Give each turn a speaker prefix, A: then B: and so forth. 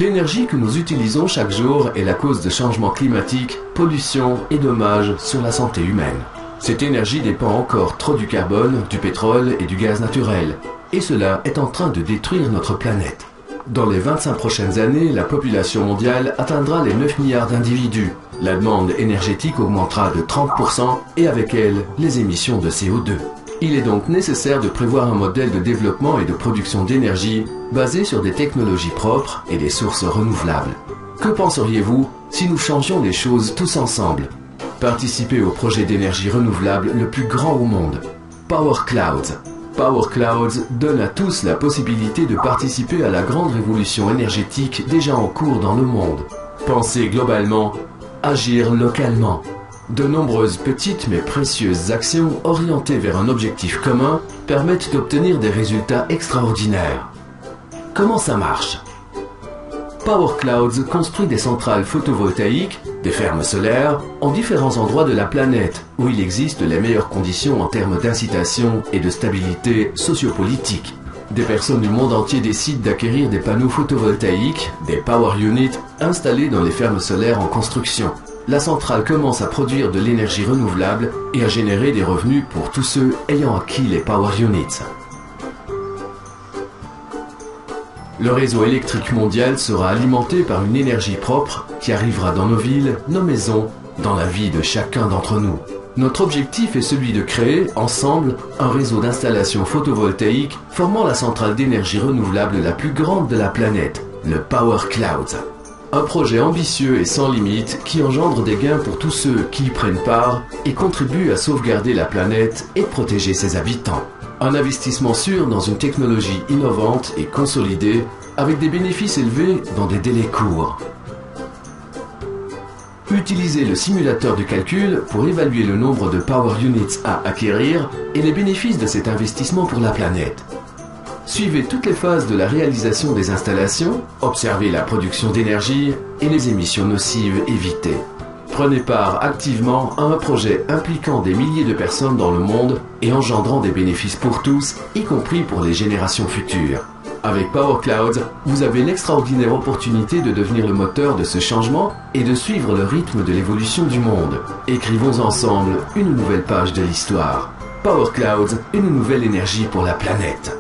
A: L'énergie que nous utilisons chaque jour est la cause de changements climatiques, pollution et dommages sur la santé humaine. Cette énergie dépend encore trop du carbone, du pétrole et du gaz naturel, et cela est en train de détruire notre planète. Dans les 25 prochaines années, la population mondiale atteindra les 9 milliards d'individus. La demande énergétique augmentera de 30% et avec elle, les émissions de CO2. Il est donc nécessaire de prévoir un modèle de développement et de production d'énergie basé sur des technologies propres et des sources renouvelables. Que penseriez-vous si nous changions les choses tous ensemble? Participez au projet d'énergie renouvelable le plus grand au monde, Power Clouds. Power Clouds donne à tous la possibilité de participer à la grande révolution énergétique déjà en cours dans le monde. Pensez globalement, agir localement. De nombreuses petites mais précieuses actions orientées vers un objectif commun permettent d'obtenir des résultats extraordinaires. Comment ça marche? Power Clouds construit des centrales photovoltaïques, des fermes solaires, en différents endroits de la planète où il existe les meilleures conditions en termes d'incitation et de stabilité sociopolitique. Des personnes du monde entier décident d'acquérir des panneaux photovoltaïques, des Power Units, installés dans les fermes solaires en construction. La centrale commence à produire de l'énergie renouvelable et à générer des revenus pour tous ceux ayant acquis les Power Units. Le réseau électrique mondial sera alimenté par une énergie propre qui arrivera dans nos villes, nos maisons, dans la vie de chacun d'entre nous. Notre objectif est celui de créer, ensemble, un réseau d'installations photovoltaïques formant la centrale d'énergie renouvelable la plus grande de la planète, le Power Clouds. Un projet ambitieux et sans limite qui engendre des gains pour tous ceux qui y prennent part et contribuent à sauvegarder la planète et protéger ses habitants. Un investissement sûr dans une technologie innovante et consolidée avec des bénéfices élevés dans des délais courts. Utilisez le simulateur de calcul pour évaluer le nombre de Power Units à acquérir et les bénéfices de cet investissement pour la planète. Suivez toutes les phases de la réalisation des installations, observez la production d'énergie et les émissions nocives évitées. Prenez part activement à un projet impliquant des milliers de personnes dans le monde et engendrant des bénéfices pour tous, y compris pour les générations futures. Avec Power Clouds, vous avez l'extraordinaire opportunité de devenir le moteur de ce changement et de suivre le rythme de l'évolution du monde. Écrivons ensemble une nouvelle page de l'histoire. Power Clouds, une nouvelle énergie pour la planète.